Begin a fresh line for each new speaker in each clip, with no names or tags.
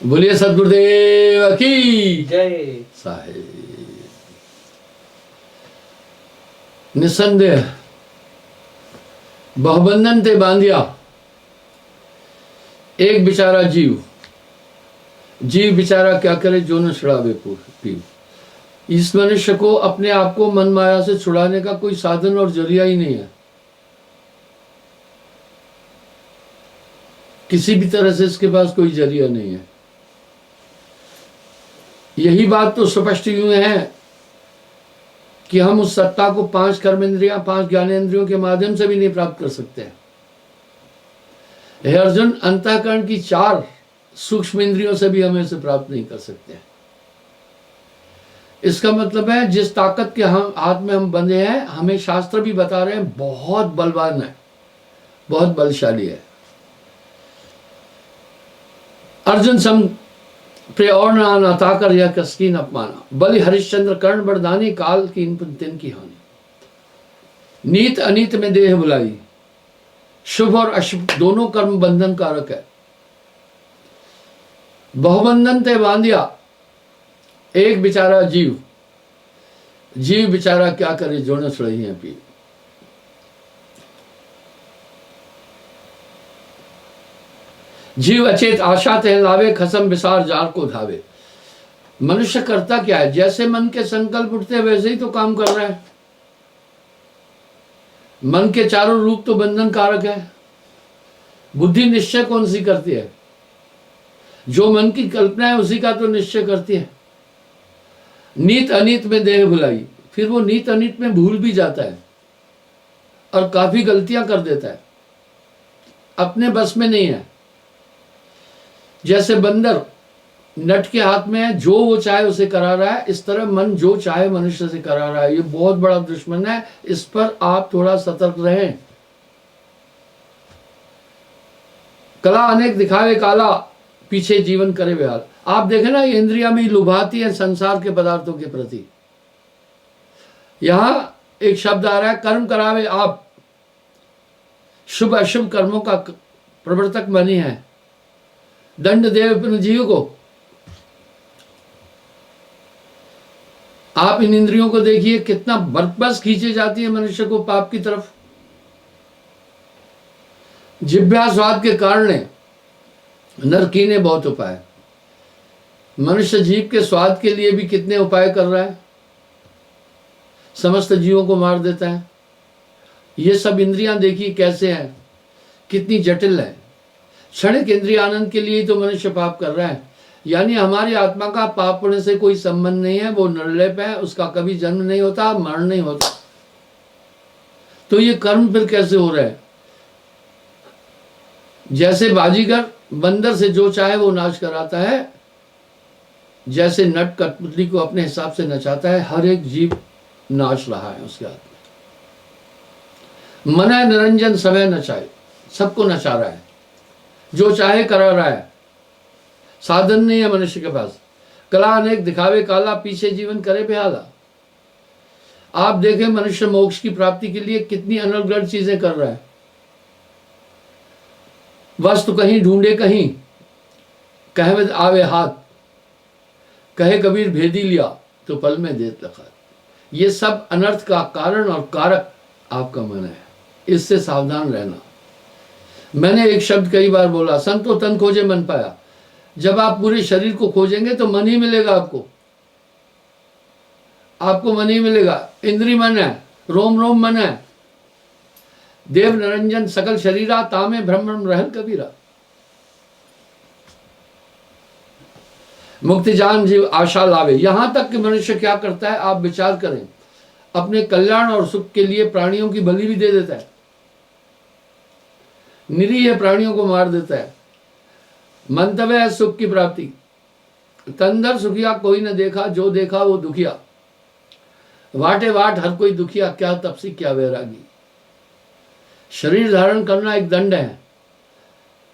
बोलिए सदगुरुदेव की
जय।
साहेब। निसंदेह बहुबंधन ते बांधिया एक बेचारा जीव बेचारा क्या करे जो न छुड़ावे पीव। इस मनुष्य को अपने आप को मन माया से छुड़ाने का कोई साधन और जरिया ही नहीं है। किसी भी तरह से इसके पास कोई जरिया नहीं है। यही बात तो स्पष्ट यूं है कि हम उस सत्ता को 5 कर्मेंद्रियां 5 ज्ञानेंद्रियों के माध्यम से भी नहीं प्राप्त कर सकते हैं। हे अर्जुन, अंतःकरण की 4 सूक्ष्म इंद्रियों से भी हम इसे प्राप्त नहीं कर सकते हैं। इसका मतलब है जिस ताकत के हम हाथ में हम बंधे हैं, हमें शास्त्र भी बता रहे हैं बहुत बलवान है, बहुत बलशाली है। अर्जुन सम प्रेरणा नाता कर यह कसकीन अपमाना, बलि हरिश्चंद्र कर्ण बरदानी, काल की इन तिन की हानि। नीत अनीत में देह बुलाई, शुभ और अशुभ दोनों कर्म बंधन कारक है। बहुबंधन ते बांधिया एक बेचारा जीव बेचारा क्या करे जो न छुड़ई है पी। जीव अचेत आशा ते लावे, खसम विसार जार को धावे। मनुष्य करता क्या है? जैसे मन के संकल्प उठते हैं वैसे ही तो काम कर रहा है। मन के चारों रूप तो बंधन कारक है। बुद्धि निश्चय कौन सी करती है? जो मन की कल्पना है उसी का तो निश्चय करती है। नीत अनीत में देह भुलाई, फिर वो नीत अनीत में भूल भी जाता है और काफी गलतियां कर देता है, अपने बस में नहीं है। जैसे बंदर नट के हाथ में है, जो वो चाहे उसे करा रहा है, इस तरह मन जो चाहे मनुष्य से करा रहा है। ये बहुत बड़ा दुश्मन है, इस पर आप थोड़ा सतर्क रहें। कला अनेक दिखावे काला, पीछे जीवन करे बेहाल। आप देखें ना, ये इंद्रियां भी लुभाती है संसार के पदार्थों के प्रति। यहां एक शब्द आ रहा है, कर्म करावे आप, शुभ अशुभ कर्मों का प्रवर्तक बनी है, दंड देव अपने जीव को। आप इन इंद्रियों को देखिए कितना बरबस खींचे जाती है मनुष्य को पाप की तरफ। जिह्वा स्वाद के कारण नरकीने बहुत उपाय। मनुष्य जीव के स्वाद के लिए भी कितने उपाय कर रहा है, समस्त जीवों को मार देता है। ये सब इंद्रियां देखिए कैसे हैं, कितनी जटिल है। क्षणिक इंद्रिय आनंद के लिए तो मनुष्य पाप कर रहा है। यानी हमारी आत्मा का पाप पुण्य से कोई संबंध नहीं है, वो निर्लेप है, उसका कभी जन्म नहीं होता, मरण नहीं होता। तो ये कर्म फिर कैसे हो रहे हैं? जैसे बाजीगर बंदर से जो चाहे वो नाच कराता है, जैसे नट कठपुतली को अपने हिसाब से नचाता है, हर एक जीव नाच रहा है उसके हाथ में। मन है निरंजन समय नचाए, सबको नचा रहा है, जो चाहे करा रहा है। साधन नहीं है मनुष्य के पास। कला अनेक दिखावे काला, पीछे जीवन करे बेहाला। आप देखें मनुष्य मोक्ष की प्राप्ति के लिए कितनी अनर्गढ़ चीजें कर रहा है। वस्तु कहीं ढूंढे कहीं, कहे आवे हाथ, कहे कबीर भेदी लिया तो पल में देत लखा। ये सब अनर्थ का कारण और कारक आपका मन है, इससे सावधान रहना। मैंने एक शब्द कई बार बोला, संतो तन खोजे मन पाया। जब आप पूरे शरीर को खोजेंगे तो मन ही मिलेगा आपको मन ही मिलेगा। इंद्री मन है, रोम रोम मन है। देव निरंजन सकल शरीरा, तामे भ्रम रहन कबीरा। मुक्ति जान जीव आशा लावे। यहां तक कि मनुष्य क्या करता है, आप विचार करें, अपने कल्याण और सुख के लिए प्राणियों की बलि भी दे देता है। निरीह प्राणियों को मार देता है। मंतव्य है सुख की प्राप्ति। तंदर सुखिया कोई न देखा, जो देखा वो दुखिया। वाटे वाट हर कोई दुखिया, क्या तपसी क्या वैरागी। शरीर धारण करना एक दंड है,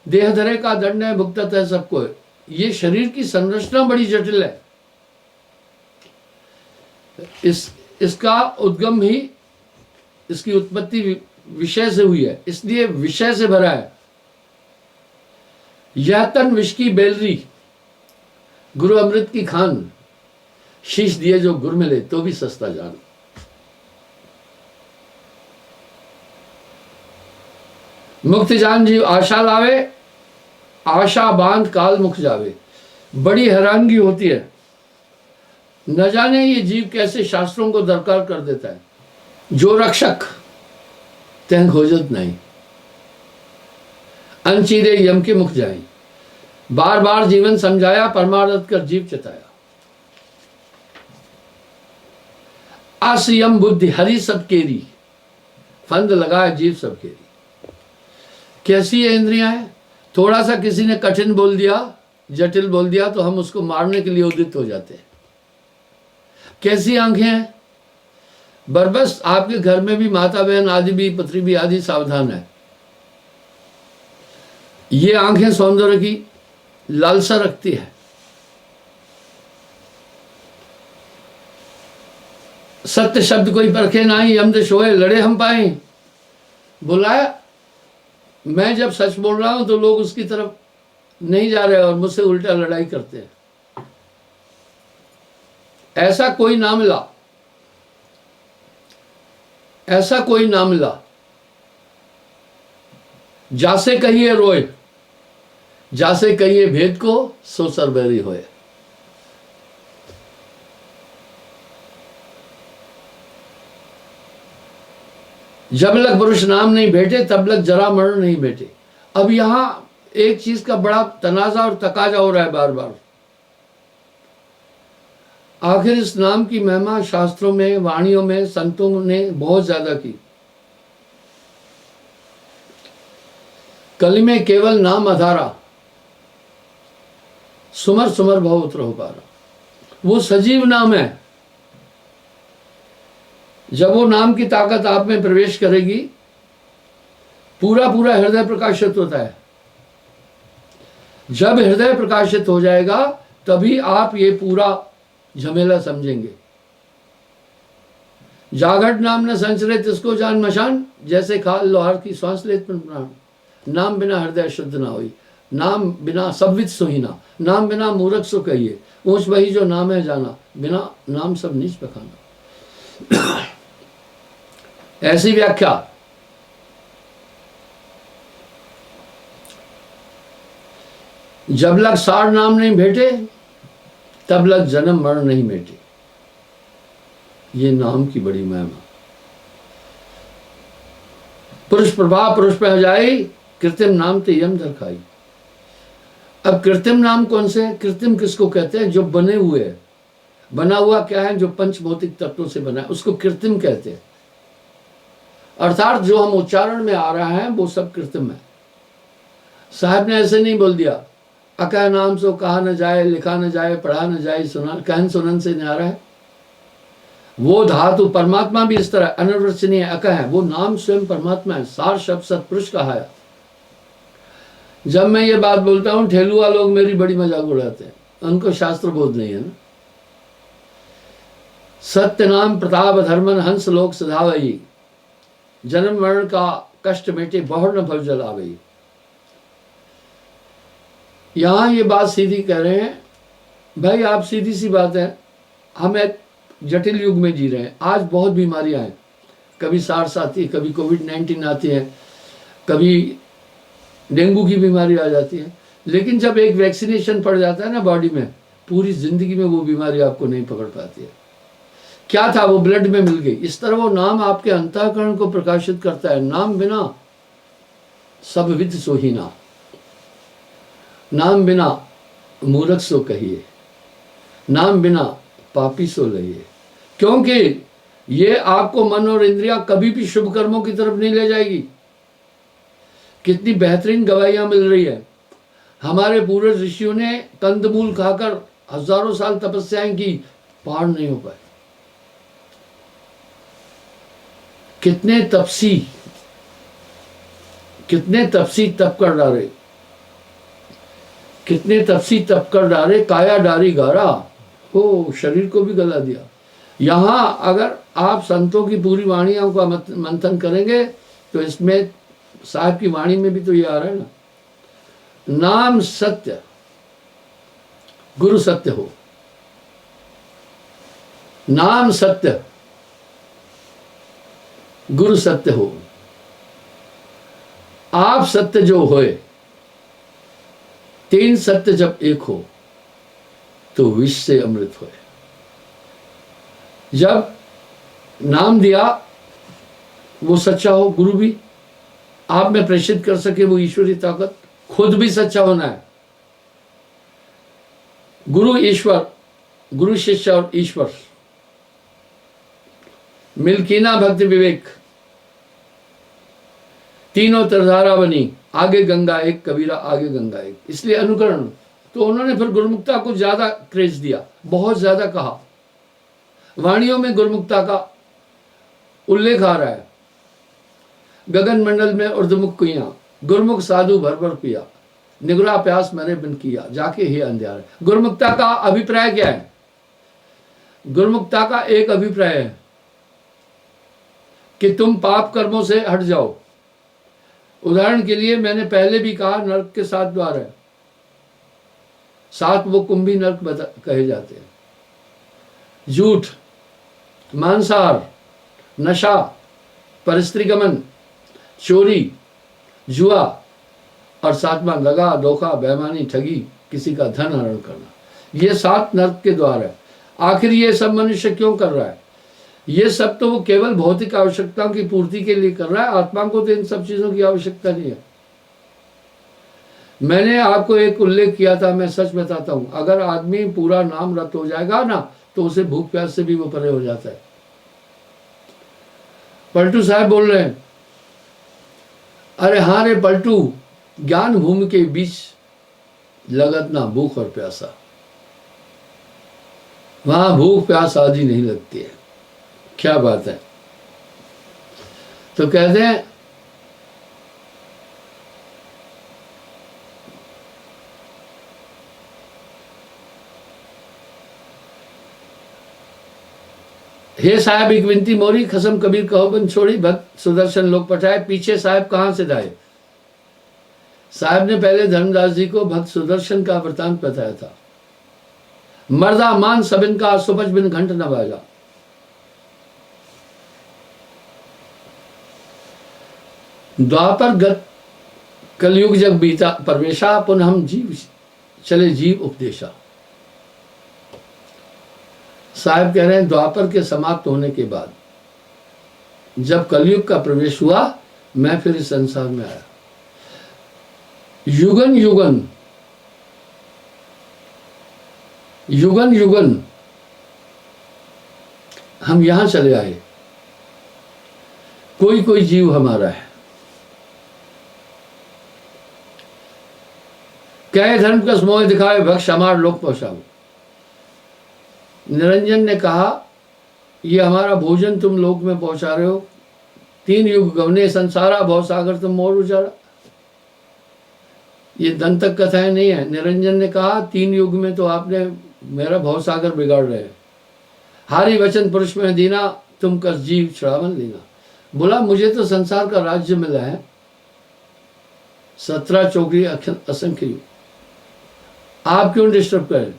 देह धरे का दंड है, भुगतत है सबको। ये शरीर की संरचना बड़ी जटिल है। इसका उद्गम ही, इसकी उत्पत्ति विषय से हुई है, इसलिए विषय से भरा है। यह तन विष की बेलरी, गुरु अमृत की खान, शीश दिए जो गुर मिले तो भी सस्ता जान। मुक्त जान जीव आशा लावे, आशा बांध काल मुख जावे। बड़ी हैरानगी होती है, न जाने ये जीव कैसे शास्त्रों को दरकार कर देता है। जो रक्षक तह खोजत नहीं, अनचीरे यम के मुख जाई। बार बार जीवन समझाया, परमार्थ कर जीव चिताया। असयम बुद्धि हरि सब केरी, फंद लगाए जीव सब केरी। कैसी ये इंद्रियां हैं? थोड़ा सा किसी ने कठिन बोल दिया, जटिल बोल दिया तो हम उसको मारने के लिए उदित हो जाते हैं। कैसी आंखें हैं? बरबस आपके घर में भी माता बहन आदि भी, पत्री भी आदि सावधान है। ये आंखें सौंदर्य की लालसा रखती है। सत्य शब्द कोई परखे नहीं, हम सोए लड़े हम पाए। बुलाया, मैं जब सच बोल रहा हूं तो लोग उसकी तरफ नहीं जा रहे और मुझसे उल्टा लड़ाई करते हैं। ऐसा कोई ना मिला, ऐसा कोई ना मिला। जासे कहिए रोए, जासे कहिए भेद को, सो सरबेरी होए। जब लग पुरुष नाम नहीं भेटे, तब लग जरा मरण नहीं भेटे। अब यहां एक चीज का बड़ा तनाजा और तकाजा हो रहा है बार बार। आखिर इस नाम की महिमा शास्त्रों में, वाणियों में संतों ने बहुत ज्यादा की। कली में केवल नाम आधारा, सुमर सुमर भव उतरो पारा। वो सजीव नाम है। जब वो नाम की ताकत आप में प्रवेश करेगी, पूरा पूरा हृदय प्रकाशित होता है। जब हृदय प्रकाशित हो जाएगा तभी आप ये पूरा झमेला समझेंगे। जागट नाम न संचरे तिसको जान मशान, जैसे खाल लोहार की श्वास लेत प्राण। नाम बिना हृदय शुद्ध ना होई, नाम बिना सबवित सोहिना। नाम बिना मूर्ख सो कहिए, ऊंच वही जो नाम है जाना। बिना नाम सब नीच पखाना। ऐसी व्याख्या। जब लग सार नाम नहीं भेटे, तब लग जन्म मरण नहीं मेटे। ये नाम की बड़ी महिमा। पुरुष प्रभाव पुरुष पे जाई, कृत्रिम नाम ते यम धर खाई। अब कृत्रिम नाम कौन से है? कृत्रिम किसको कहते हैं? जो बने हुए है। बना हुआ क्या है? जो पंच भौतिक तत्वों से बना है, उसको कृत्रिम कहते हैं। अर्थात जो हम उच्चारण में आ रहा है वो सब कृत्रिम है। साहब ने ऐसे नहीं बोल दिया, अकह नाम सो कहा न जाए, लिखा न जाए, पढ़ा न जाए, सुना कहन सुनन से नहीं आ रहा है। वो धातु परमात्मा भी इस तरह अनिर्वचनीय अकह है। वो नाम स्वयं परमात्मा है। सार शब्द सत्पुरुष कहा है। जब मैं ये बात बोलता हूं, ठेलुआ लोग मेरी बड़ी मजाक उड़ाते हैं। उनको शास्त्र बोध नहीं है ना। सत्य नाम प्रताप धर्मन हंस लोक सधावई, जन्म मरण का कष्ट मेटे बहुर न भव जल आवई। यहां ये बात सीधी कह रहे हैं, भाई आप सीधी सी बात है, हम एक जटिल युग में जी रहे हैं। आज बहुत बीमारियां हैं, कभी सार्स आती है, कभी कोविड-19 आती है, कभी डेंगू की बीमारी आ जाती है। लेकिन जब एक वैक्सीनेशन पड़ जाता है ना बॉडी में, पूरी जिंदगी में वो बीमारी आपको नहीं पकड़ पाती है। क्या था? वो ब्लड में मिल गई। इस तरह वो नाम आपके अंतःकरण को प्रकाशित करता है। नाम बिना सब विद सोहीना, नाम बिना मूर्ख सो कहिए, नाम बिना पापी सो लइए। क्योंकि ये आपको मन और इंद्रियां कभी भी शुभ कर्मों की तरफ नहीं ले जाएगी। कितनी बेहतरीन गवाहियां मिल रही है। हमारे पूर्व ऋषियों ने कंदमूल खाकर हजारों साल तपस्याएं की, पार नहीं हो पाए। कितने तपसी तप कर डाले, कितने तपसी तप कर डाले, काया डारी गारा, हो शरीर को भी गला दिया। यहां अगर आप संतों की पूरी वाणियों का मंथन करेंगे तो इसमें साहब की वाणी में भी तो ये आ रहा है ना, नाम सत्य गुरु सत्य हो, नाम सत्य, गुरु सत्य हो, आप सत्य जो होए, तीन सत्य जब एक हो तो विष से अमृत होए। जब नाम दिया वो सच्चा हो, गुरु भी आप में प्रेषित कर सके वो ईश्वरी ताकत, खुद भी सच्चा होना है। गुरु ईश्वर, गुरु शिष्य और ईश्वर, मिल्कीना भक्ति विवेक, तीनों तरधारा बनी, आगे गंगा एक, कबीरा आगे गंगा एक, इसलिए अनुकरण। तो उन्होंने फिर गुरुमुखता को ज्यादा क्रेज दिया, बहुत ज्यादा कहा। वाणियों में गुरुमुखता का उल्लेख आ रहा है। गगन मंडल में उर्दमुख कुइयां, गुरुमुख साधु भर भर पिया, निगरा प्यास मरे बिन किया, जाके ही अंधियार। गुरुमुखता का अभिप्राय क्या है? गुरुमुखता का एक अभिप्राय है कि तुम पाप कर्मों से हट जाओ। उदाहरण के लिए मैंने पहले भी कहा, नरक के 7 द्वार है, 7 वो कुंभी नरक कहे जाते हैं। झूठ, मांसाहार, नशा, परस्त्रीगमन, चोरी, जुआ, और 7वां दगा, धोखा, बेईमानी, ठगी, किसी का धन हरण करना। ये 7 नरक के द्वार है। आखिर ये सब मनुष्य क्यों कर रहा है? ये सब तो वो केवल भौतिक आवश्यकताओं की पूर्ति के लिए कर रहा है। आत्मा को तो इन सब चीजों की आवश्यकता नहीं है। मैंने आपको एक उल्लेख किया था, मैं सच बताता हूं, अगर आदमी पूरा नाम रत हो जाएगा ना तो उसे भूख प्यास से भी वो परे हो जाता है। पलटू साहब बोल रहे हैं, अरे हाँ रे पलटू, ज्ञान भूमि के बीच लगत ना भूख और प्यासा, वहां भूख प्यास आदि नहीं लगती है। क्या बात है। तो कहते हैं हे साहब एक विनती मोरी, खसम कबीर कहो बन छोड़ी, भक्त सुदर्शन लोग पठाए, पीछे साहब कहां से जाए। साहब ने पहले धर्मदास जी को भक्त सुदर्शन का वृतांत बताया था। मर्दा मान सबिन का, सुपच बिन घंट न बाजा। द्वापर गत कलयुग जग बीता परवेशा, पुनः हम जीव चले जीव उपदेशा। साहब कह रहे हैं द्वापर के समाप्त होने के बाद जब कलयुग का प्रवेश हुआ, मैं फिर इस संसार में आया। युगन युगन युगन युगन हम यहां चले आए। कोई कोई जीव हमारा है। कहे धर्म का मोह दिखाए, भक्ष हमार लोक पहुंचाओ। निरंजन ने कहा, ये हमारा भोजन तुम लोक में पहुंचा रहे हो। 3 युग गवने संसारा, भव सागर तुम मोर उजाड़ा। ये दंतक कथाएं नहीं है। निरंजन ने कहा 3 युग में तो आपने मेरा भव सागर बिगाड़ रहे। हारी वचन पुरुष में दीना, तुम कस जीव छुड़ावन लेना। बोला मुझे तो संसार का राज्य मिला है, 17 चौकड़ी असंख्य युग, आप क्यों डिस्टर्ब करें।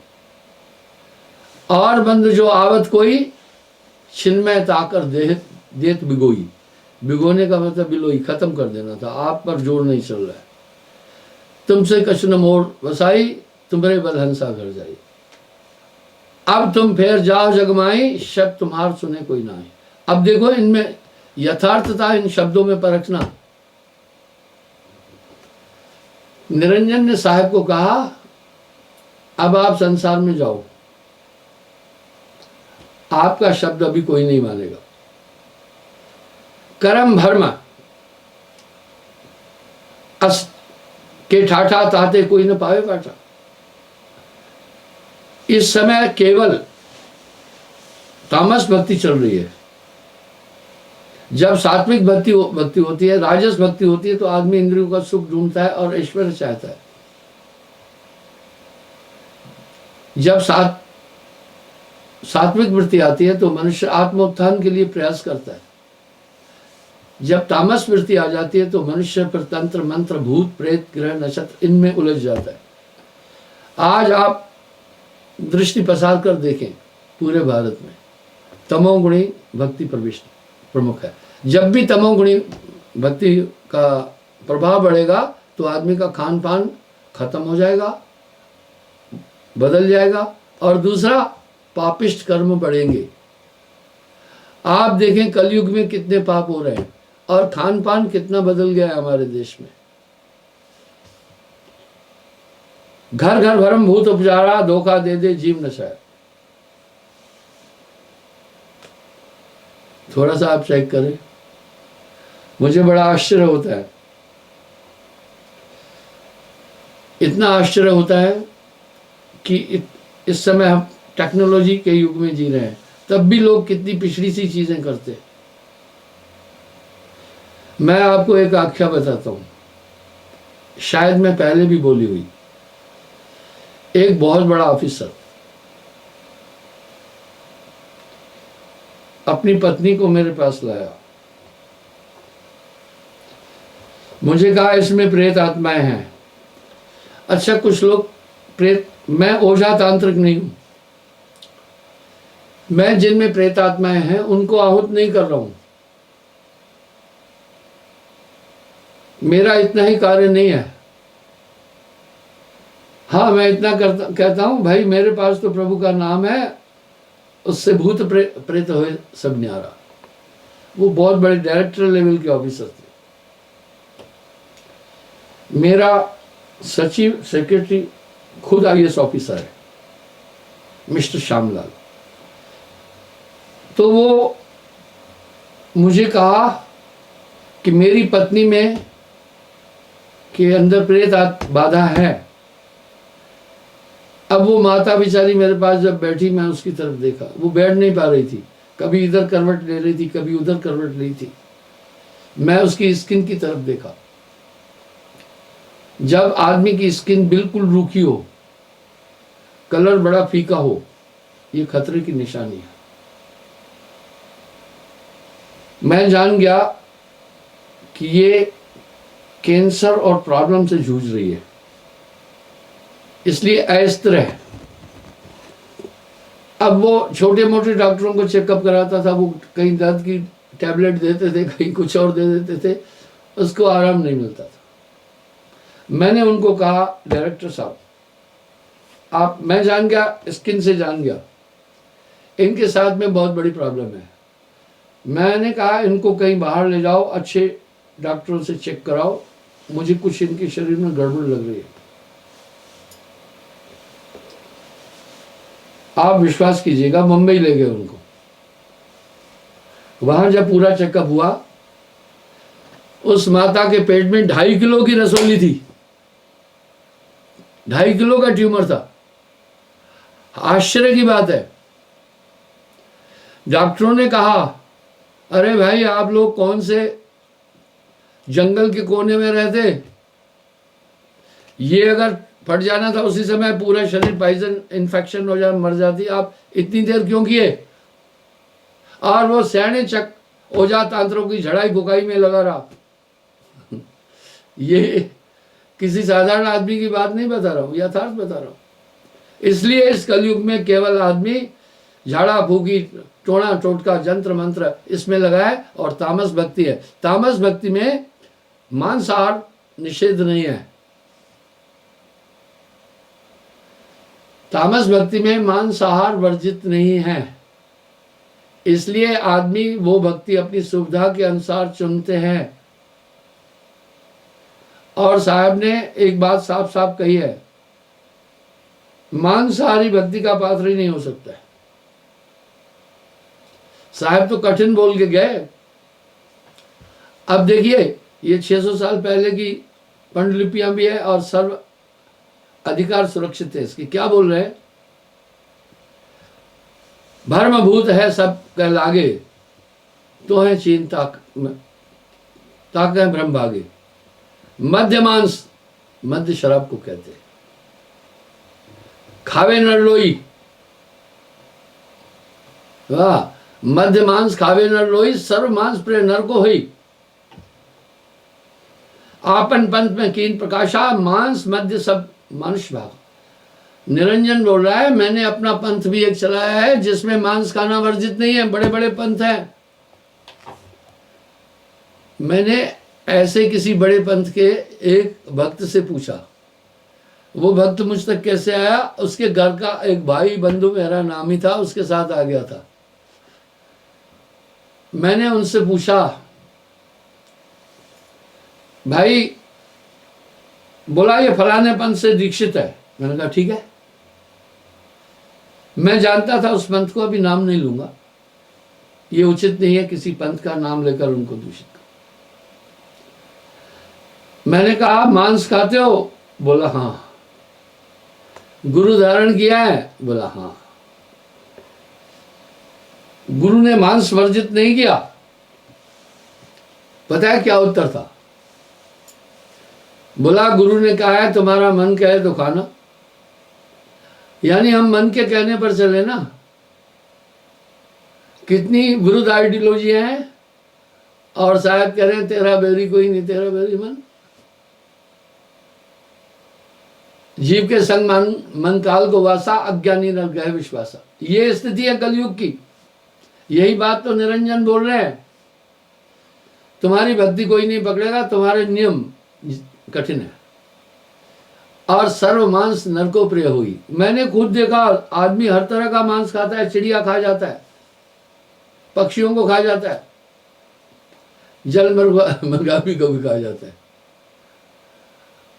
और बंद जो आवत कोई, छिन्मय ताकर देत बिगोई। बिगोने का मतलब बिलोई, खत्म कर देना था। आप पर जोर नहीं चल रहा है। तुमसे कछ न मोर वसाई, तुम्हारे बल हंसा घर जाई। अब तुम फिर जाओ जगमाई, शब्द तुम्हार सुने कोई ना। अब देखो इनमें यथार्थता, इन शब्दों में परखना। निरंजन ने साहब को कहा, अब आप संसार में जाओ, आपका शब्द अभी कोई नहीं मानेगा। कर्म भर्म अस के ठाठा ताते कोई न पावे बाटा। इस समय केवल तामस भक्ति चल रही है। जब सात्विक भक्ति होती है, राजस भक्ति होती है, तो आदमी इंद्रियों का सुख ढूंढता है और ऐश्वर्य चाहता है। जब सात्विक वृत्ति आती है तो मनुष्य आत्मोत्थान के लिए प्रयास करता है। जब तामस वृत्ति आ जाती है तो मनुष्य पर तंत्र मंत्र भूत प्रेत ग्रह नक्षत्र इनमें उलझ जाता है। आज आप दृष्टि पसार कर देखें पूरे भारत में तमोगुणी भक्ति प्रमुख है। जब भी तमोगुणी भक्ति का प्रभाव बढ़ेगा तो आदमी का खान पान खत्म हो जाएगा, बदल जाएगा, और दूसरा पापिष्ट कर्म बढ़ेंगे। आप देखें कलयुग में कितने पाप हो रहे हैं और खान पान कितना बदल गया है हमारे देश में। घर घर भरम भूत उपचारा, धोखा दे दे जीव नशाया। थोड़ा सा आप चेक करें, मुझे बड़ा आश्चर्य होता है, इतना आश्चर्य होता है कि इस समय हम टेक्नोलॉजी के युग में जी रहे हैं, तब भी लोग कितनी पिछड़ी सी चीजें करते हैं। मैं आपको एक आख्या बताता हूं, शायद मैं पहले भी बोली हुई। एक बहुत बड़ा ऑफिसर अपनी पत्नी को मेरे पास लाया, मुझे कहा इसमें प्रेत आत्माएं हैं। अच्छा, कुछ लोग प्रेत, मैं ओझा तांत्रिक नहीं हूं, मैं जिनमें प्रेत आत्माएं हैं उनको आहूत नहीं कर रहा हूं, मेरा इतना ही कार्य नहीं है। हाँ, मैं इतना कहता हूं भाई, मेरे पास तो प्रभु का नाम है, उससे भूत प्रेत हुए सब न्यारा। वो बहुत बड़े डायरेक्टर लेवल के ऑफिसर थे। मेरा सचिव सेक्रेटरी खुद IAS ऑफिसर है, मिस्टर श्यामलाल। तो वो मुझे कहा कि मेरी पत्नी में के अंदर प्रेत बाधा है। अब वो माता बेचारी मेरे पास जब बैठी, मैं उसकी तरफ देखा, वो बैठ नहीं पा रही थी, कभी इधर करवट ले रही थी, कभी उधर करवट ली थी। मैं उसकी स्किन की तरफ देखा। जब आदमी की स्किन बिल्कुल रूखी हो, कलर बड़ा फीका हो, ये खतरे की निशानी है। मैं जान गया कि ये कैंसर और प्रॉब्लम से जूझ रही है, इसलिए अस्त्र है। अब वो छोटे मोटे डॉक्टरों को चेकअप कराता था, वो कहीं दर्द की टैबलेट देते थे, कहीं कुछ और दे देते थे, उसको आराम नहीं मिलता था। मैंने उनको कहा, डायरेक्टर साहब आप, मैं जान गया, स्किन से जान गया इनके साथ में बहुत बड़ी प्रॉब्लम है। मैंने कहा इनको कहीं बाहर ले जाओ, अच्छे डॉक्टरों से चेक कराओ, मुझे कुछ इनके शरीर में गड़बड़ लग रही है। आप विश्वास कीजिएगा, मुंबई ले गए उनको। वहां जब पूरा चेकअप हुआ, उस माता के पेट में 2.5 किलो की रसोली थी, 2.5 किलो का ट्यूमर था। आश्चर्य की बात है। डॉक्टरों ने कहा, अरे भाई आप लोग कौन से जंगल के कोने में रहते, ये अगर फट जाना था उसी समय, पूरा शरीर पॉइजन इन्फेक्शन हो जाए, मर जाती, आप इतनी देर क्यों किए? और वो सैने चक ओझा तांत्रों की झड़ाई बुकाई में लगा रहा। ये किसी साधारण आदमी की बात नहीं बता रहा हूं, यथार्थ बता रहा हूं। इसलिए इस कलयुग में केवल आदमी झाड़ा फूकी, टोना टोटका, जंत्र मंत्र इसमें लगा है, और तामस भक्ति है। तामस भक्ति में मांसाहार निषेध नहीं है। तामस भक्ति में मांसाहार वर्जित नहीं है, इसलिए आदमी वो भक्ति अपनी सुविधा के अनुसार चुनते हैं। और साहब ने एक बात साफ साफ कही है, मांसाहारी भक्ति का पात्र ही नहीं हो सकता है। साहब तो कठिन बोल के गए। अब देखिए, ये 600 साल पहले की पांडुलिपियां भी है और सर्व अधिकार सुरक्षित है इसकी। क्या बोल रहे हैं? भर्मभूत है सब कह लागे, तो है चीन ताक है ब्रह्म भागे। मध्य मांस, मध्य शराब को कहते हैं। खावे नर लोई, वाह, मध्य मांस खावे नर लोई, सर्व मांस प्रिय नर को हुई। आपन पंथ में कीन प्रकाशा, मांस मध्य सब मनुष्य भाग। निरंजन बोल रहा है मैंने अपना पंथ भी एक चलाया है जिसमें मांस खाना वर्जित नहीं है, बड़े बड़े पंथ हैं। मैंने ऐसे किसी बड़े पंथ के एक भक्त से पूछा, वो भक्त मुझ तक कैसे आया, उसके घर का एक भाई बंधु मेरा नाम ही था, उसके साथ आ गया था। मैंने उनसे पूछा भाई, बोला ये फलाने पंथ से दीक्षित है। मैंने कहा ठीक है। मैं जानता था उस पंथ को, अभी नाम नहीं लूंगा, ये उचित नहीं है किसी पंथ का नाम लेकर उनको दूषित कर। मैंने कहा मांस खाते हो? बोला हाँ। गुरु धारण किया है? बोला हाँ। गुरु ने मांस वर्जित नहीं किया? पता है क्या उत्तर था? बोला गुरु ने कहा है तुम्हारा मन कहे तो खाना। यानी हम मन के कहने पर चले ना। कितनी विरुद्ध आइडियोलॉजियां हैं, और शायद कह रहे हैं तेरा बैरी कोई नहीं, तेरा बैरी मन। जीव के संग मन काल को वासा, अज्ञानी नर गए विश्वासा। ये स्थिति है कलयुग की। यही बात तो निरंजन बोल रहे हैं। तुम्हारी भक्ति कोई नहीं पकड़ेगा, तुम्हारे नियम कठिन है, और सर्व मांस नरको प्रिय हुई। मैंने खुद देखा, आदमी हर तरह का मांस खाता है, चिड़िया खा जाता है, पक्षियों को खा जाता है, जल मुर्गा भी को भी खा जाता है।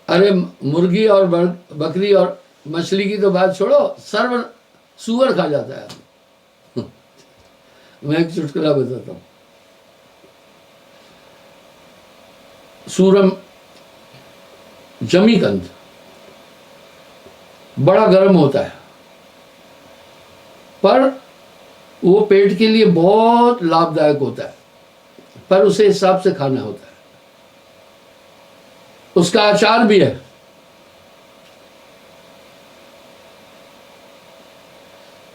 अरे मुर्गी और बकरी और मछली की तो बात छोड़ो, सर्व सुअर खा जाता है। मैं एक चुटकुला बताता हूं। सूरम जमीकंद बड़ा गर्म होता है, पर वो पेट के लिए बहुत लाभदायक होता है, पर उसे हिसाब से खाना होता है। उसका अचार भी है।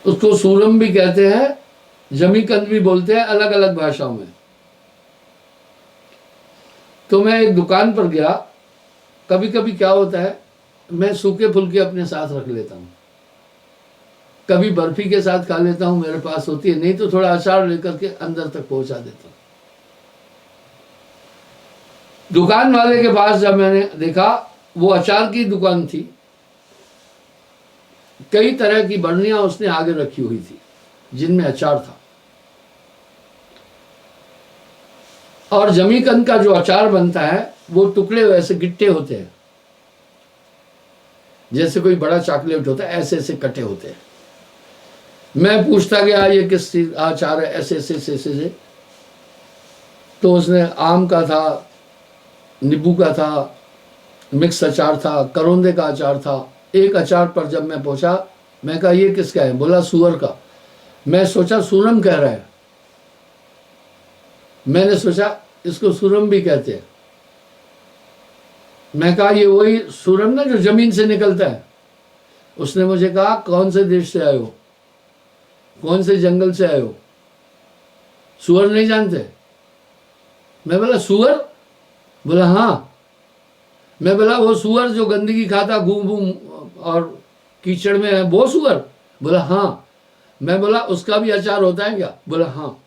उसको सूरम भी कहते हैं, जमीकंद भी बोलते हैं, अलग अलग भाषाओं में। तो मैं एक दुकान पर गया। कभी कभी क्या होता है, मैं सूखे फुल्के अपने साथ रख लेता हूँ, कभी बर्फी के साथ खा लेता हूँ, मेरे पास होती है, नहीं तो थोड़ा अचार लेकर के अंदर तक पहुंचा देता हूँ। दुकान वाले के पास जब मैंने देखा, वो अचार की दुकान थी, कई तरह की बर्नियां उसने आगे रखी हुई थी जिनमें अचार था। और जमीकंद का जो अचार बनता है वो टुकड़े वैसे गिट्टे होते हैं, जैसे कोई बड़ा चॉकलेट होता है, ऐसे ऐसे कटे होते हैं। मैं पूछता गया ये किस चीज अचार है, ऐसे ऐसे ऐसे ऐसे। तो उसने आम का था, नींबू का था, मिक्स अचार था, करौंदे का अचार था। एक अचार पर जब मैं पहुंचा, मैं कहा ये किसका है? बोला सुअर का। मैं सोचा सूरम कह रहा है, मैंने सोचा इसको सूरम भी कहते हैं। मैं कहा ये वही सूरम ना जो जमीन से निकलता है। उसने मुझे कहा कौन से देश से आए हो, कौन से जंगल से आए हो, सुअर नहीं जानते? मैं बोला सुअर? बोला हाँ। मैं बोला वो सुअर जो गंदगी खाता, घूम घूम और कीचड़ में है, वो सुअर? बोला हाँ। मैं बोला उसका भी अचार होता है क्या? बोला हाँ।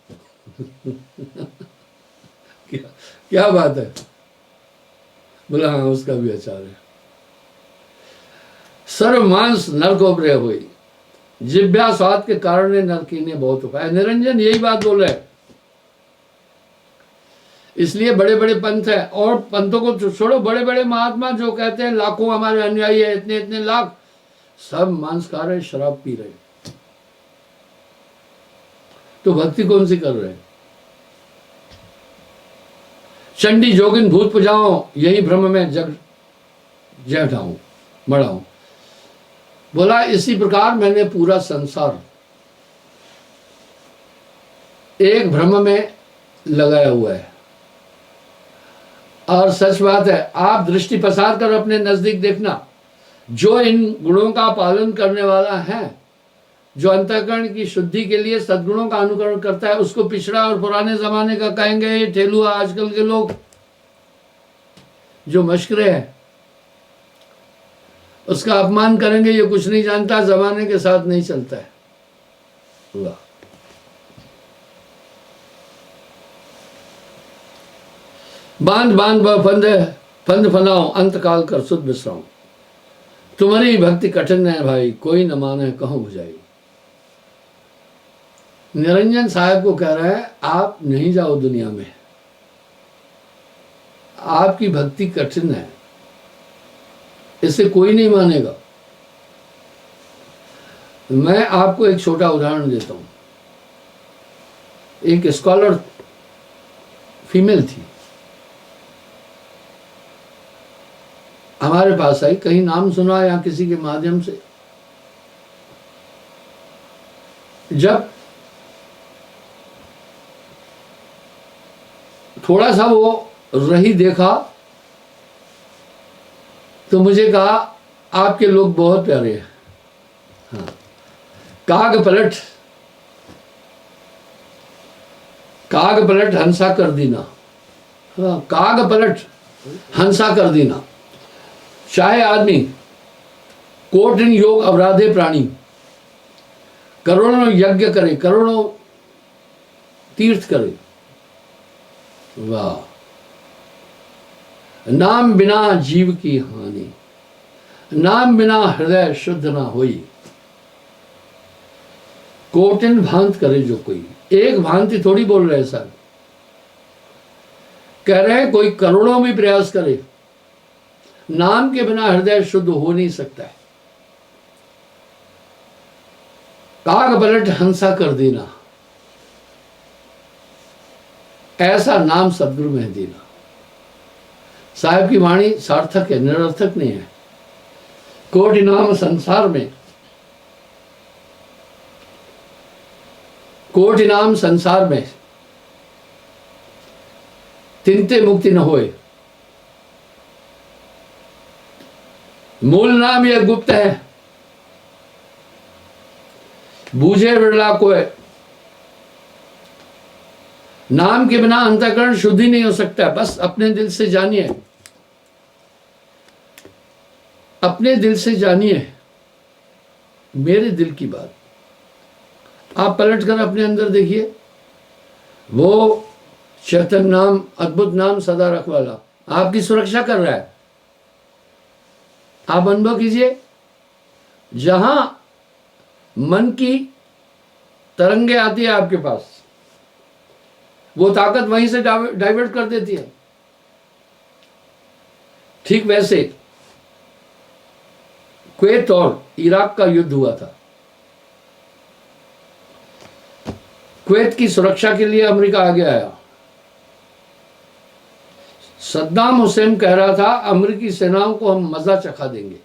क्या बात है? बोला हाँ उसका भी अचार है। सर्व मांस नर को प्रिय हुई, जिभ्या स्वाद के कारण नर कीने बहुत उपाय। निरंजन यही बात बोल रहे हैं। इसलिए बड़े बड़े पंथ है, और पंथों को छोड़ो, बड़े बड़े महात्मा जो कहते हैं लाखों हमारे अनुयायी है, इतने इतने लाख, सब मांस खा रहे, शराब पी रहे, तो भक्ति कौन सी कर रहे हैं? चंडी जोगिन भूत पुजाओ, यही भ्रम में जग जैठाऊं मड़ाऊं। बोला इसी प्रकार मैंने पूरा संसार एक भ्रम में लगाया हुआ है। और सच बात है, आप दृष्टि पसार कर अपने नजदीक देखना, जो इन गुणों का पालन करने वाला है, जो अंतःकरण की शुद्धि के लिए सद्गुणों का अनुकरण करता है, उसको पिछड़ा और पुराने जमाने का कहेंगे ये ठेलुआ आजकल के लोग जो मशकरे हैं। उसका अपमान करेंगे, ये कुछ नहीं जानता, जमाने के साथ नहीं चलता है। वाह। बांध बांध ब फंद फनाओ, अंत काल कर सुध बिसराओ। तुम्हारी भक्ति कठिन है भाई, कोई न माने कहूं बुझाई। निरंजन साहब को कह रहा है आप नहीं जाओ दुनिया में, आपकी भक्ति कठिन है, इसे कोई नहीं मानेगा। मैं आपको एक छोटा उदाहरण देता हूं। एक स्कॉलर फीमेल थी, हमारे पास आई, कहीं नाम सुना या किसी के माध्यम से। जब थोड़ा सा वो रही देखा तो मुझे कहा आपके लोग बहुत प्यारे हैं। हाँ, काग पलट हंसा कर दीना। हाँ, काग पलट हंसा कर दीना। चाहे आदमी कोटिन योग अपराधे प्राणी, करोड़ों यज्ञ करे, करोड़ों तीर्थ करे, वाह, नाम बिना जीव की हानि, नाम बिना हृदय शुद्ध ना होई। कोटिन भांत करे जो कोई, एक भांति थोड़ी बोल रहे सर, कह रहे हैं कोई करोड़ों भी प्रयास करे, नाम के बिना हृदय शुद्ध हो नहीं सकता है। काग पलट हंसा कर देना, ऐसा नाम सदगुरु में देना। साहब की वाणी सार्थक है, निरर्थक नहीं है। कोटि नाम संसार में, कोटि नाम संसार में, तिनते मुक्ति न होए। मूल नाम यह गुप्त है, बूझे बिरला कोय। नाम के बिना अंतःकरण शुद्धि नहीं हो सकता। बस अपने दिल से जानिए, अपने दिल से जानिए मेरे दिल की बात। आप पलट कर अपने अंदर देखिए, वो चैतन्य नाम, अद्भुत नाम सदा रखवाला आपकी सुरक्षा कर रहा है। आप अनुभव कीजिए, जहां मन की तरंगे आती है आपके पास, वो ताकत वहीं से डाइवर्ट कर देती है। ठीक वैसे कुवैत और इराक का युद्ध हुआ था। कुवैत की सुरक्षा के लिए अमेरिका आगे आया। सद्दाम हुसैन कह रहा था अमेरिकी सेनाओं को हम मजा चखा देंगे,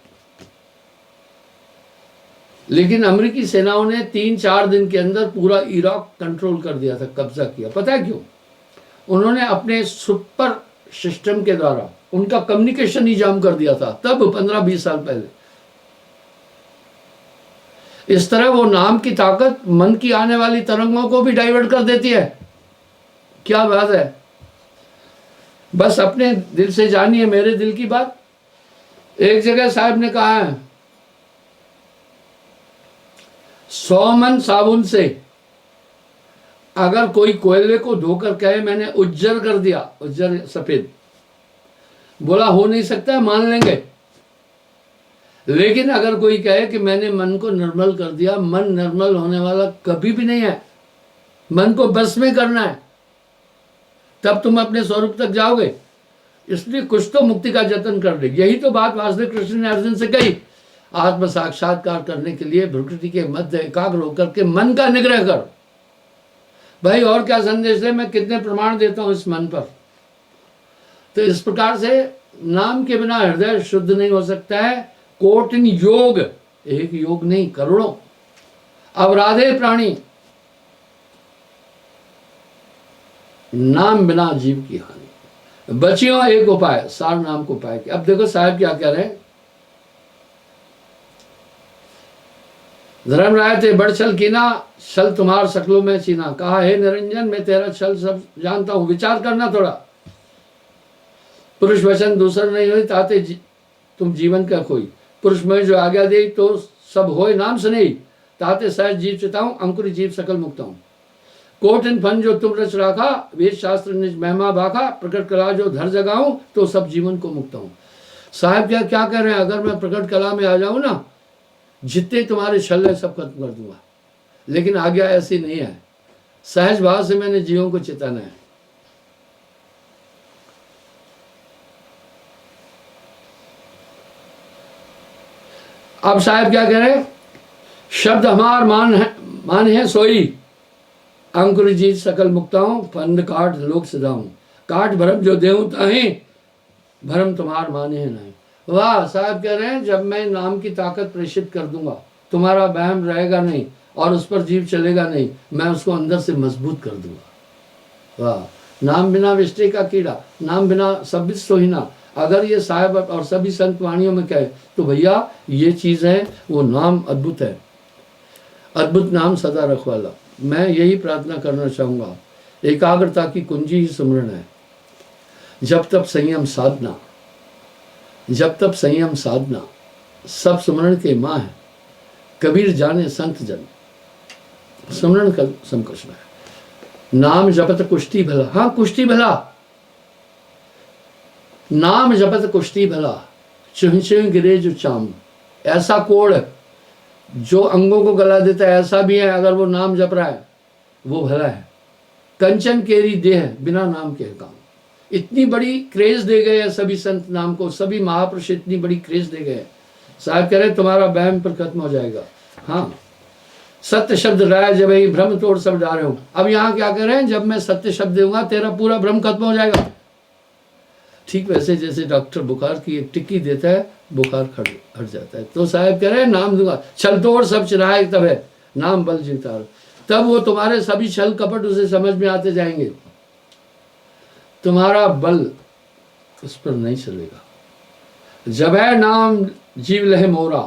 लेकिन अमेरिकी सेनाओं ने 3-4 दिन के अंदर पूरा इराक कंट्रोल कर दिया था, कब्जा किया। पता है क्यों? उन्होंने अपने सुपर सिस्टम के द्वारा उनका कम्युनिकेशन ही जाम कर दिया था, तब 15-20 साल पहले। इस तरह वो नाम की ताकत मन की आने वाली तरंगों को भी डाइवर्ट कर देती है। क्या बात है! बस अपने दिल से जानिए मेरे दिल की बात। एक जगह साहब ने कहा है, 100 मन साबुन से अगर कोई कोयले को धोकर कहे मैंने उज्जर कर दिया, उज्जर सफेद, बोला हो नहीं सकता है, मान लेंगे। लेकिन अगर कोई कहे कि मैंने मन को निर्मल कर दिया, मन निर्मल होने वाला कभी भी नहीं है। मन को बस में करना है, तब तुम अपने स्वरूप तक जाओगे। इसलिए कुछ तो मुक्ति का जतन कर ले। यही तो बात वासुदेव कृष्ण ने अर्जुन से कही। आत्म साक्षात्कार करने के लिए प्रकृति के मध्य एकाग्र होकर के मन का निग्रह कर। भाई और क्या संदेश है, मैं कितने प्रमाण देता हूं इस मन पर। तो इस प्रकार से नाम के बिना हृदय शुद्ध नहीं हो सकता है। कोटिन योग, एक योग नहीं करोड़ों, अपराधे प्राणी, नाम बिना जीव की हानि। बचियों एक उपाय, सार नाम को उपाय। अब देखो साहब क्या कह रहे हैं, धर्म राय थे बड़ छल कीना, छल तुम्हार शकलों में चीना। कहा हे निरंजन, मैं तेरा छल सब जानता हूं, विचार करना थोड़ा। पुरुष वचन दूसर नहीं हुई ताते तुम जीवन का कोई। पुरुष में जो आज्ञा दे तो सब होए नाम सुने, ताते सहज जीव चिताऊं, अंकुर जीव सकल मुक्ताऊं। कोटिन फन जो तुम रच राखा, वेद शास्त्र निज महिमा बाखा, प्रकट कला जो धर जगाऊं, तो सब जीवन को मुक्ताऊं। साहब क्या क्या कह रहे हैं, अगर मैं प्रकट कला में आ जाऊं ना, जितने तुम्हारे छल है सब खत्म कर दूंगा। लेकिन आज्ञा ऐसी नहीं है, सहज भाव से मैंने जीवों को चिताना है। अब साहब क्या कह रहे हैं, शब्द हमार मान है सोई, अंकुर जीत सकल मुक्ताऊं, फंद काट लोक सदाऊं, काट भरम जो देऊं ताही, भरम तुम्हार माने है नहीं। वाह, साहब कह रहे हैं जब मैं नाम की ताकत प्रेषित कर दूंगा, तुम्हारा वहम रहेगा नहीं और उस पर जीव चलेगा नहीं, मैं उसको अंदर से मजबूत कर दूंगा। वाह, नाम बिना विष्टे का कीड़ा, नाम बिना सब सोहिना। अगर ये साहब और सभी संत वाणियों में कहे तो भैया ये चीज है, वो नाम अद्भुत है, अद्भुत नाम सदा रखवाला। मैं यही प्रार्थना करना चाहूंगा, एकाग्रता की कुंजी ही सुमरण है। जब तब संयम साधना, जब तब संयम साधना, सब सुमरण के माँ है। कबीर जाने संत जन, सुमरण का संकष्ट है। नाम जपत कुश्ती भला, हाँ कुश्ती भला, नाम जपत कुश्ती भला, चुह चुह गिरे जो चाम। ऐसा कोड़ जो अंगों को गला देता है, ऐसा भी है अगर वो नाम जप रहा है वो भला है। कंचन केरी देह बिना नाम के काम। इतनी बड़ी क्रेज दे गए हैं सभी संत नाम को, सभी महापुरुष इतनी बड़ी क्रेज दे गए। साहब कह रहे तुम्हारा वहम पर खत्म हो जाएगा। हाँ, सत्य शब्द राय जब ही भ्रम तोड़ सब डारे हो। अब यहाँ क्या कह रहे हैं, जब मैं सत्य शब्द दूंगा तेरा पूरा भ्रम खत्म हो जाएगा। ठीक वैसे जैसे डॉक्टर बुखार की एक टिक्की देता है, बुखार हट जाता है। तो साहब कह रहे हैं नाम दूंगा, छल तोड़ सब चिराए तब है, नाम बल जीता। तब वो तुम्हारे सभी छल कपट उसे समझ में आते जाएंगे, तुम्हारा बल उस पर नहीं चलेगा। जब है नाम जीव लहे मोरा,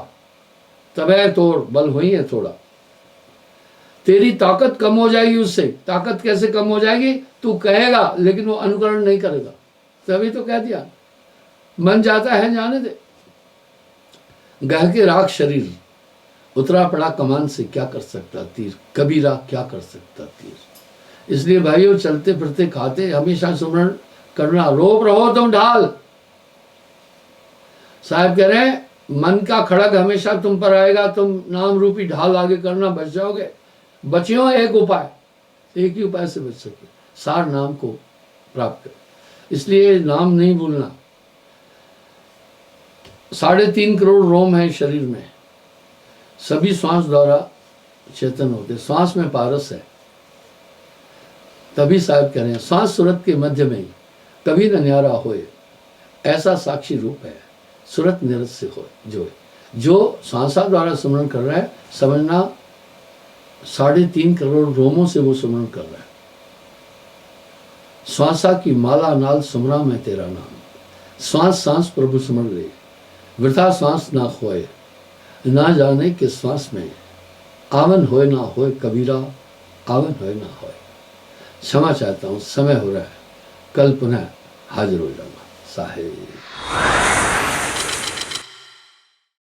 तब है तोड़ बल हुई है थोड़ा। तेरी ताकत कम हो जाएगी उससे। ताकत कैसे कम हो जाएगी, तू कहेगा लेकिन वो अनुकरण नहीं करेगा। तभी तो कह दिया, मन जाता है जाने दे। गह के राख शरीर, उतरा पड़ा कमान से क्या कर सकता तीर, कबीरा क्या कर सकता तीर। इसलिए भाइयों, चलते फिरते खाते हमेशा सुमरण करना। रोप रहो तुम ढाल। साहब कह रहे हैं मन का खड़ग हमेशा तुम पर आएगा, तुम नाम रूपी ढाल आगे करना, बच जाओगे। बचियो एक उपाय, एक ही उपाय से बच सके, सार नाम को प्राप्त कर। इसलिए नाम नहीं भूलना। 3.5 करोड़ रोम है शरीर में, सभी श्वास द्वारा चेतन होते। श्वास में पारस है। तभी साहब कह रहे हैं श्वास सूरत के मध्य में कभी न न्यारा होए, ऐसा साक्षी रूप है सूरत निरत से हो। जो श्वासा द्वारा सुमरण कर रहा है, समझना 3.5 करोड़ रोमों से वो सुमरण कर रहा है। श्वासा की माला नाल सुमरा में तेरा नाम, श्वास सांस प्रभु सुमर ले, वृथा श्वास ना खोए, ना जाने के श्वास में आवन होए ना होए, कबीरा आवन होए ना होए। क्षमा चाहता हूँ, समय हो रहा है, कल पुनः हाजिर हो जाऊंगा। साहिब।